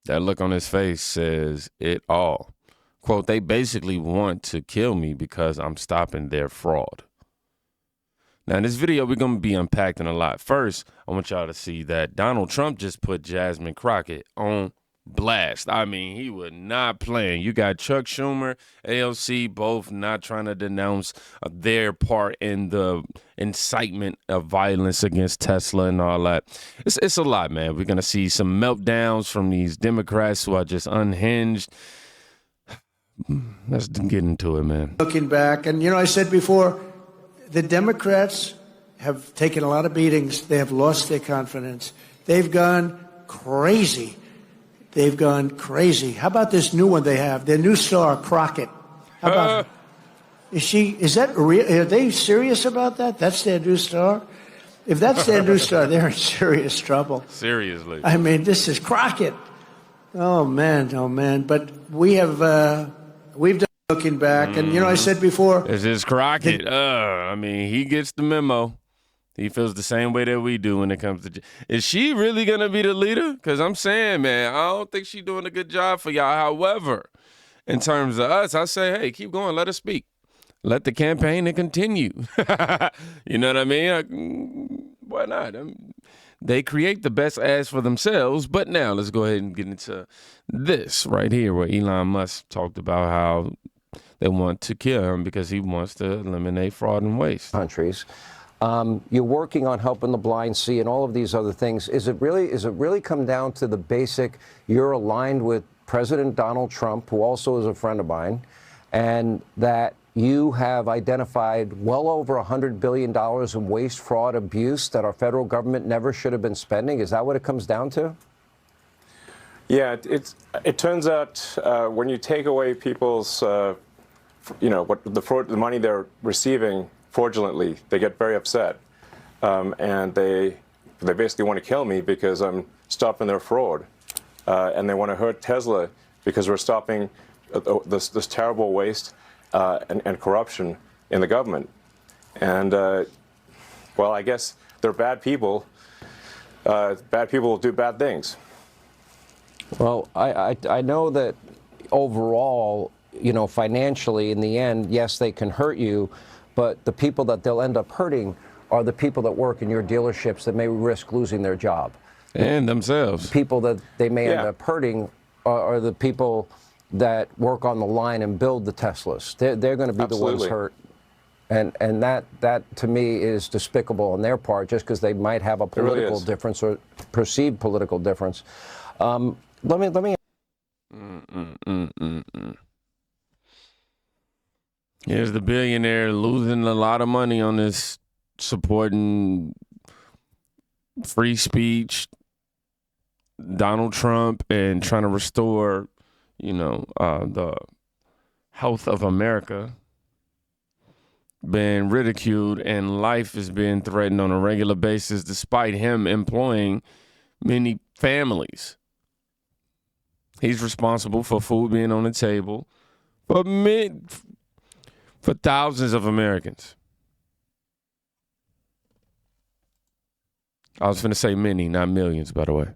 That look on his face says it all. Quote, they basically want to kill me because I'm stopping their fraud. Now, in this video, we're going to be unpacking a lot. First, I want y'all to see that Donald Trump just put Jasmine Crockett on blast. I mean, he was not playing. You got Chuck Schumer, AOC, both not trying to denounce their part in the incitement of violence against Tesla and all that. It's a lot, man. We're going to see some meltdowns from these Democrats who are just unhinged. Let's get into it, man. Looking back, and I said before, the Democrats have taken a lot of beatings. They have lost their confidence. They've gone crazy. How about this new one they have? Their new star, Crockett. How about is that real? Are they serious about that? That's their new star? If that's their new star, they're in serious trouble. Seriously. I mean, this is Crockett. Oh man. But we've done looking back, and I said before, this is Crockett. I mean, he gets the memo. He feels the same way that we do when it comes to. Is she really gonna be the leader? Because I'm saying, man, I don't think she's doing a good job for y'all. However, in terms of us, I say, hey, keep going. Let her speak. Let the campaign continue. You know what I mean? Why not? They create the best ads for themselves. But now let's go ahead and get into this right here, where Elon Musk talked about how they want to kill him because he wants to eliminate fraud and waste. Countries. You're working on helping the blind see and all of these other things. Is it really come down to the basic, you're aligned with President Donald Trump, who also is a friend of mine, and that you have identified well over $100 billion in waste, fraud, abuse that our federal government never should have been spending? Is that what it comes down to? Yeah, it turns out when you take away people's, what the money they're receiving fraudulently, they get very upset, and they basically want to kill me because I'm stopping their fraud, and they want to hurt Tesla because we're stopping this terrible waste and corruption in the government. And well, I guess they're bad people. Bad people will do bad things. Well, I know that overall, financially, in the end, yes, they can hurt you. But the people that they'll end up hurting are the people that work in your dealerships that may risk losing their job. And themselves. People that they may end up hurting are the people that work on the line and build the Teslas. They're going to be the ones hurt. And that to me is despicable on their part, just because they might have a political difference or perceived political difference. Let me. Here's the billionaire losing a lot of money on this supporting free speech, Donald Trump, and trying to restore, the health of America, being ridiculed, and life is being threatened on a regular basis despite him employing many families. He's responsible for food being on the table for thousands of Americans. I was going to say many, not millions, by the way.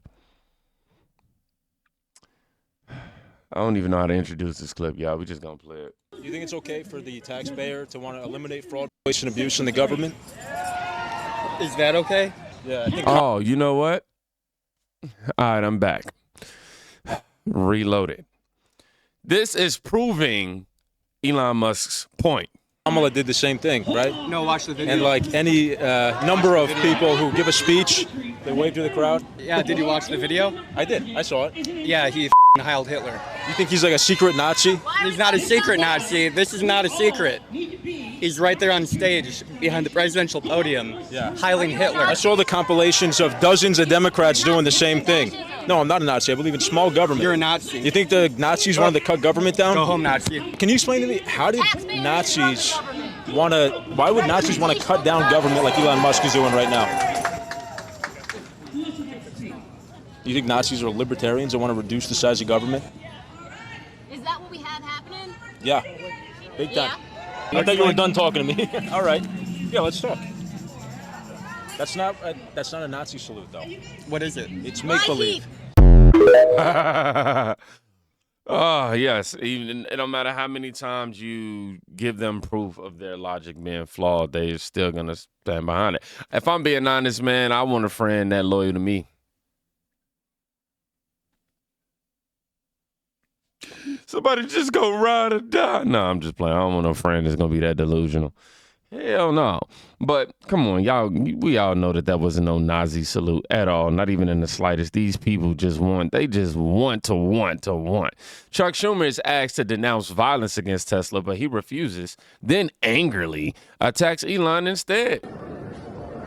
I don't even know how to introduce this clip, y'all. We just going to play it. You think it's okay for the taxpayer to want to eliminate fraud, waste, and abuse in the government? Is that okay? Yeah, I think. Oh, you know what? All right, I'm back. Reloaded. This is proving Elon Musk's point. Kamala did the same thing, right? No, watch the video. And like any number of people who give a speech, they wave to the crowd. Yeah, did you watch the video? I did. I saw it. Yeah, he heiled Hitler. You think he's like a secret Nazi? He's not a secret Nazi. This is not a secret. He's right there on stage behind the presidential podium, heiling Hitler. I saw the compilations of dozens of Democrats doing the same thing. No, I'm not a Nazi. I believe in small government. You're a Nazi. You think the Nazis wanted to cut government down? Go home, Nazi. Can you explain to me, how did Nazis why would Nazis want to cut down government like Elon Musk is doing right now? You think Nazis are libertarians that want to reduce the size of government? Is that what we have happening? Yeah, big time. I thought you were done talking to me. All right. Yeah, let's talk. That's not a Nazi salute, though. What is it? It's make-believe. Oh, yes. Even it don't matter how many times you give them proof of their logic being flawed, they're still gonna stand behind it. If I'm being honest, man, I want a friend that loyal to me. Somebody just go ride or die. No, I'm just playing. I don't want no friend that's gonna be that delusional. Hell no. But come on, y'all. We all know that wasn't no Nazi salute at all. Not even in the slightest. These people just want. They just want to want. Chuck Schumer is asked to denounce violence against Tesla, but he refuses. Then angrily attacks Elon instead.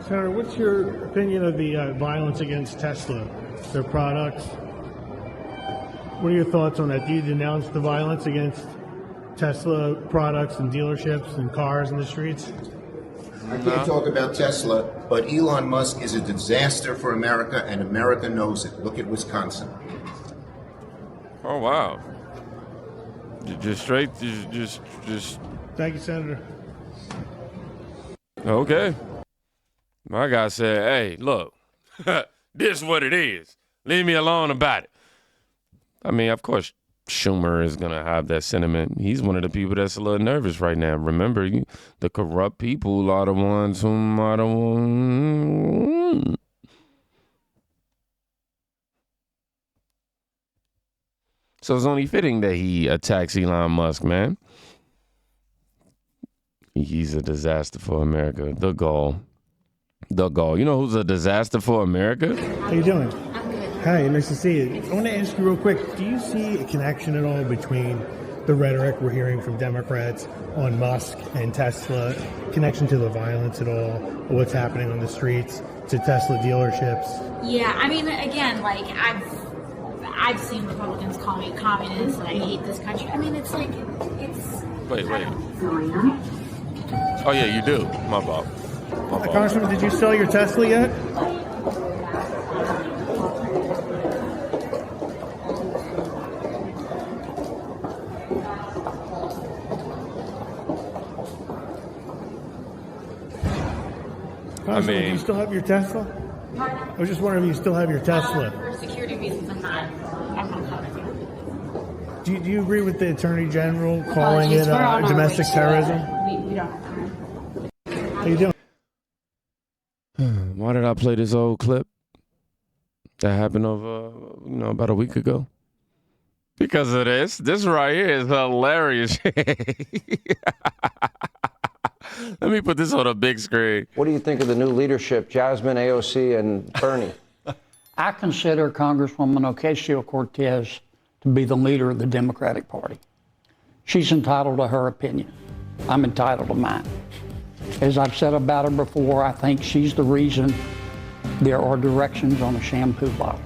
Senator, what's your opinion of the violence against Tesla, their products? What are your thoughts on that? Do you denounce the violence against Tesla products and dealerships and cars in the streets? I can't talk about Tesla, but Elon Musk is a disaster for America, and America knows it. Look at Wisconsin. Oh, wow. Just straight, just. Thank you, Senator. Okay. My guy said, hey, look, this is what it is. Leave me alone about it. I mean, of course, Schumer is going to have that sentiment. He's one of the people that's a little nervous right now. Remember, the corrupt people are the ones whom are the ones. So it's only fitting that he attacks Elon Musk, man. He's a disaster for America. The gall. You know who's a disaster for America? How you doing? Hi, nice to see you. I want to ask you real quick, do you see a connection at all between the rhetoric we're hearing from Democrats on Musk and Tesla, connection to the violence at all, or what's happening on the streets, to Tesla dealerships? Yeah, I mean, again, like, I've seen Republicans call me a communist and I hate this country. I mean, it's like, it's... Wait. Oh, yeah, you do. My fault. Congressman, did you sell your Tesla yet? Do you still have your Tesla? Pardon? I was just wondering if you still have your Tesla. For security reasons, I'm not covered. Do you agree with the Attorney General calling it domestic terrorism? We don't. How you doing? Why did I play this old clip that happened over, about a week ago? Because of this. This right here is hilarious. Let me put this on a big screen. What do you think of the new leadership, Jasmine, AOC, and Bernie? I consider Congresswoman Ocasio-Cortez to be the leader of the Democratic Party. She's entitled to her opinion. I'm entitled to mine. As I've said about her before, I think she's the reason there are directions on a shampoo bottle.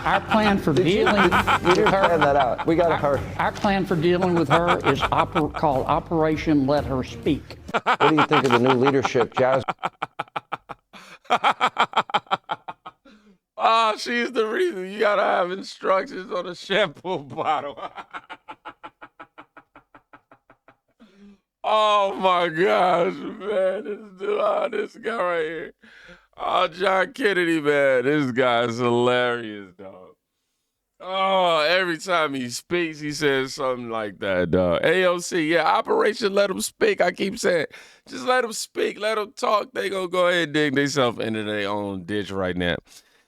Our plan for dealing with her. That out. We got to hurry. Our plan for dealing with her is called Operation Let Her Speak. What do you think of the new leadership, Jasmine? She's the reason. You gotta have instructions on a shampoo bottle. Oh my gosh, man. This guy right here. Oh, John Kennedy, man. This guy's hilarious, dog. Oh, every time he speaks, he says something like that, dog. AOC, yeah, Operation Let Them Speak. I keep saying, just let them speak, let them talk. They gonna go ahead and dig themselves into their own ditch right now.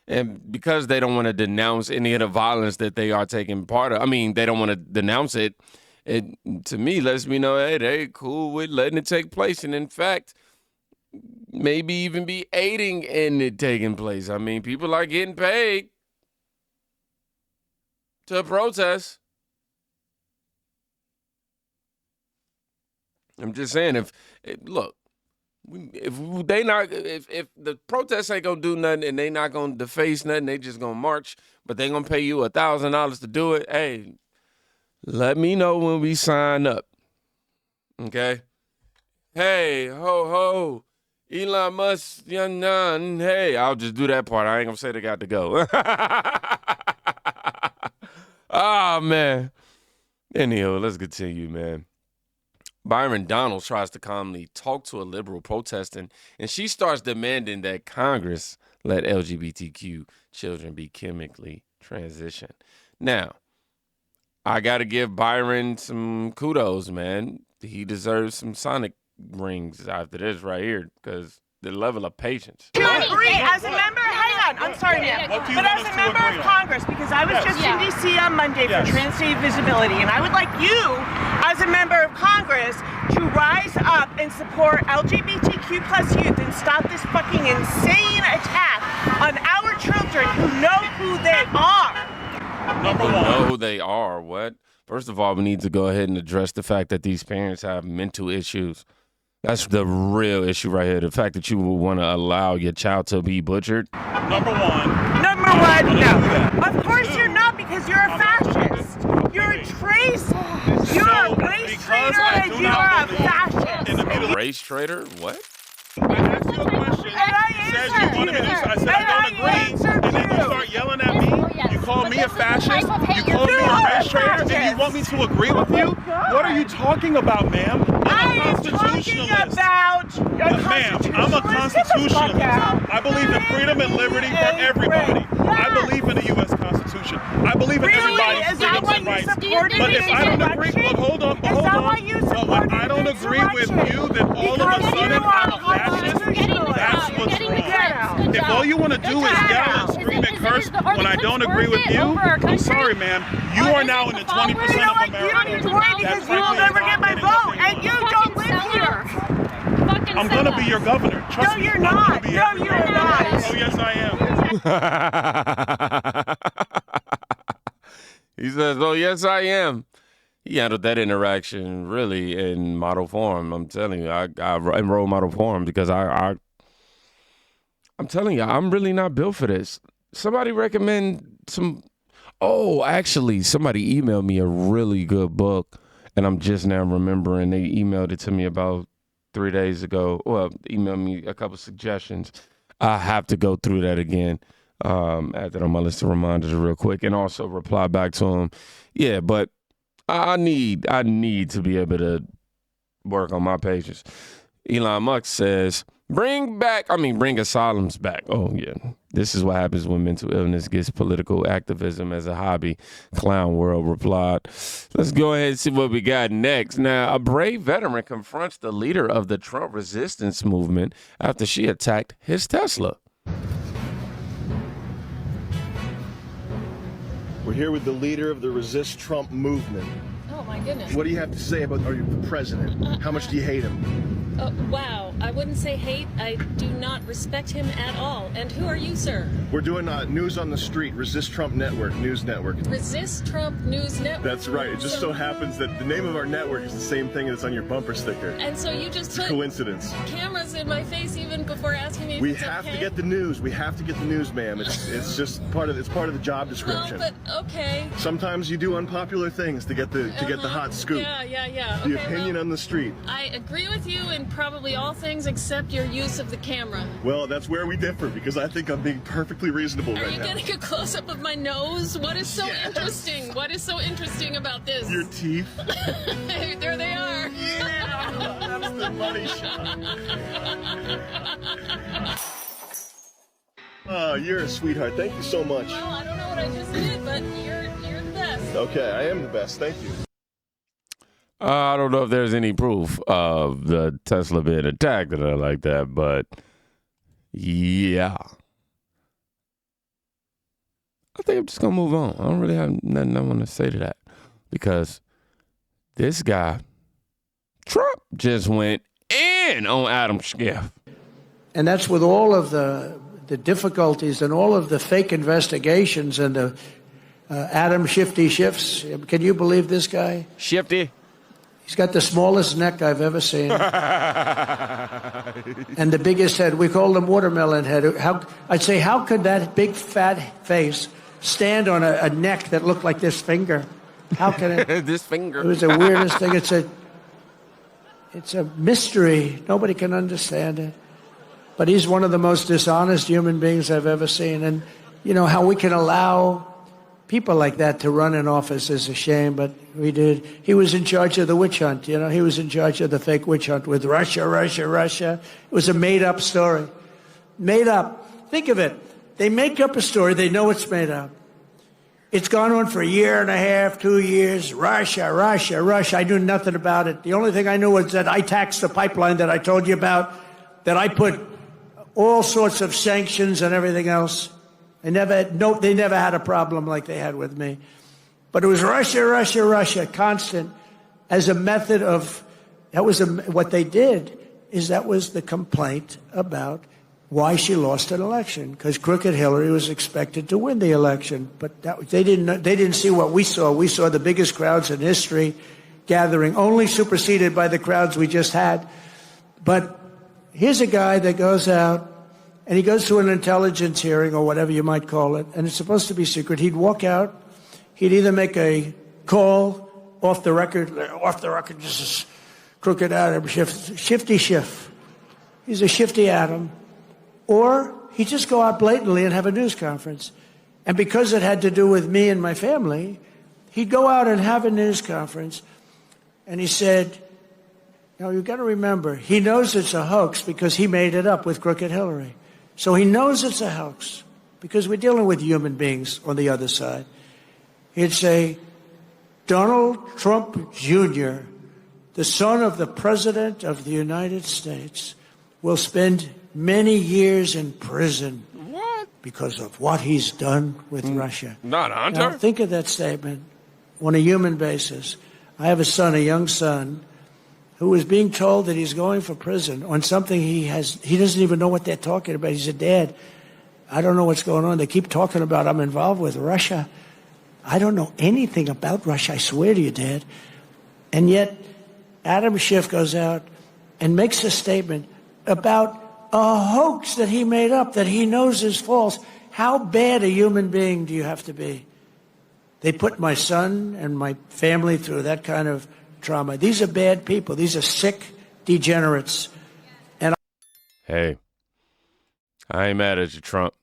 And because they don't want to denounce any of the violence that they are taking part of, they don't want to denounce it. It, to me, lets me know, hey, they cool with letting it take place. And in fact, maybe even be aiding in it taking place. People are getting paid to protest. I'm just saying, if the protests ain't gonna do nothing and they not gonna deface nothing, they just gonna march, but they gonna pay you $1,000 to do it. Hey, let me know when we sign up. Okay? Hey, ho, ho. Elon Musk, hey. I'll just do that part. I ain't gonna say they got to go. Oh, man. Anyhow, let's continue, man. Byron Donalds tries to calmly talk to a liberal protesting, and she starts demanding that Congress let LGBTQ children be chemically transitioned. Now, I got to give Byron some kudos, man. He deserves some Sonic rings after this right here, because the level of patience. Do you agree as a member? Hang on, I'm sorry, ma'am. But as a member of Congress, because I was just in D.C. on Monday for Trans-Day Visibility, and I would like you, as a member of Congress, to rise up and support LGBTQ plus youth and stop this fucking insane attack on our children who know who they are. Number one. Know who they are. What? First of all, we need to go ahead and address the fact that these parents have mental issues. That's the real issue right here. The fact that you would want to allow your child to be butchered. Number one, no. Of course you're not, because you're a fascist. You're a trace. You're a race traitor and you're a fascist. A race traitor? What? I asked you a question. And I answered you. I said I don't agree. And then you start yelling at me. You call me a fascist. You call me a race traitor. And you want me to agree with you? What are you talking about, ma'am? I'm a constitutionalist. Ma'am, I'm a constitutionalist. I believe in freedom and liberty for everybody. I believe in the U.S. Constitution. I believe in everybody's freedoms and rights. But if I don't agree, well, hold on. But when I don't agree with you, then all of a sudden I'm a fascist. That's what's wrong. If all you want to do is yell and scream and curse when I don't agree with you, I'm sorry, ma'am. You are now in the 20% of America. You don't need to worry, because you will never get my vote, and you don't live here. I'm going to be your governor. Trust me. No, you're not. No, you're not. Oh, yes, I am. He says, oh, yes, I am. He handled that interaction really in model form. I'm telling you, I enrolled model form because I'm telling you, I'm really not built for this. Somebody recommend some. Oh, actually, somebody emailed me a really good book, and I'm just now remembering. They emailed it to me about 3 days ago. Well, emailed me a couple suggestions. I have to go through that again add that on my list of reminders real quick, and also reply back to him. Yeah, but I need to be able to work on my patience. Elon Musk says, bring asylums back. Oh, yeah. This is what happens when mental illness gets political activism as a hobby. Clown World replied. Let's go ahead and see what we got next. Now, a brave veteran confronts the leader of the Trump resistance movement after she attacked his Tesla. We're here with the leader of the Resist Trump movement. Oh, my goodness. What do you have to say about the president? How much do you hate him? Wow. I wouldn't say hate. I do not respect him at all. And who are you, sir? We're doing News on the Street, Resist Trump Network, News Network. Resist Trump News Network? That's right. It just so happens that the name of our network is the same thing that's on your bumper sticker. And so you just put coincidence. Cameras in my face even before asking me if we have to get the news. We have to get the news, ma'am. It's just part of the job description. Well, but okay. Sometimes you do unpopular things to get the hot scoop. Yeah. The opinion on the street. I agree with you in probably all things except your use of the camera. Well, that's where we differ, because I think I'm being perfectly reasonable right now. Are you getting a close-up of my nose? What is so interesting? What is so interesting about this? Your teeth. There they are. Yeah, that's the money shot. Oh, you're a sweetheart. Thank you so much. Well, I don't know what I just did, but you're the best. Okay, I am the best. Thank you. I don't know if there's any proof of the Tesla being attacked or like that, but yeah. I think I'm just going to move on. I don't really have nothing I want to say to that, because this guy, Trump, just went in on Adam Schiff. And that's with all of the difficulties and all of the fake investigations and the Adam Shifty Schiffs. Can you believe this guy? Shifty? He's got the smallest neck I've ever seen. And the biggest head. We call him watermelon head. I'd say, how could that big fat face stand on a neck that looked like this finger? How can it? This finger. It was the weirdest thing. It's a mystery. Nobody can understand it. But he's one of the most dishonest human beings I've ever seen. And, you know, how we can allow people like that to run in office is a shame, but we did. He was in charge of the witch hunt, you know. He was in charge of the fake witch hunt with Russia. It was a made-up story. Made up. Think of it. They make up a story. They know it's made up. It's gone on for a year and a half, 2 years. Russia, Russia, Russia. I knew nothing about it. The only thing I knew was that I taxed the pipeline that I told you about, that I put all sorts of sanctions and everything else. They never had a problem like they had with me. But it was Russia, Russia, Russia, constant, as a method of, what they did is that was the complaint about why she lost an election, because crooked Hillary was expected to win the election. But they didn't see what we saw. We saw the biggest crowds in history gathering, only superseded by the crowds we just had. But here's a guy that goes out, and he goes to an intelligence hearing or whatever you might call it, and it's supposed to be secret. He'd walk out. He'd either make a call off the record, this is crooked Adam Schiff, shifty Schiff. He's a shifty Adam. Or he'd just go out blatantly and have a news conference. And because it had to do with me and my family, he'd go out and have a news conference. And he said, you've got to remember, he knows it's a hoax because he made it up with crooked Hillary. So he knows it's a hoax because we're dealing with human beings on the other side. He'd say, Donald Trump Jr., the son of the President of the United States, will spend many years in prison. What? Because of what he's done with Russia. Not Hunter. Now, think of that statement on a human basis. I have a son, a young son, who is being told that he's going for prison on something he doesn't even know what they're talking about. He said, Dad, I don't know what's going on. They keep talking about I'm involved with Russia. I don't know anything about Russia, I swear to you, Dad. And yet, Adam Schiff goes out and makes a statement about a hoax that he made up, that he knows is false. How bad a human being do you have to be? They put my son and my family through that kind of trauma. These are bad people. These are sick degenerates. And hey, I ain't mad at you, Trump.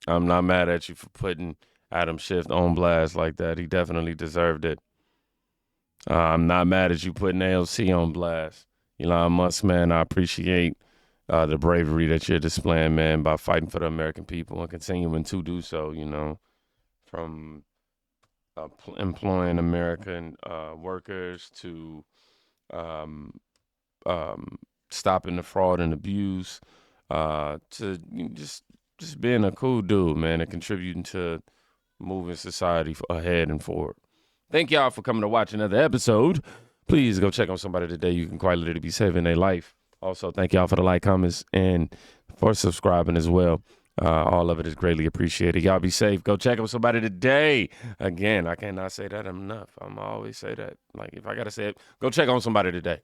I'm not mad at you for putting Adam Schiff on blast like that. He definitely deserved it. I'm not mad at you putting AOC on blast. Elon Musk, man, I appreciate the bravery that you're displaying, man, by fighting for the American people and continuing to do so, from employing American workers to stopping the fraud and abuse, to just being a cool dude, man, and contributing to moving society ahead and forward. Thank y'all for coming to watch another episode. Please go check on somebody today. You can quite literally be saving their life. Also, thank y'all for the like, comments, and for subscribing as well. All of it is greatly appreciated. Y'all be safe. Go check on somebody today. Again, I cannot say that enough. I'm always say that. Like, if I got to say it, go check on somebody today.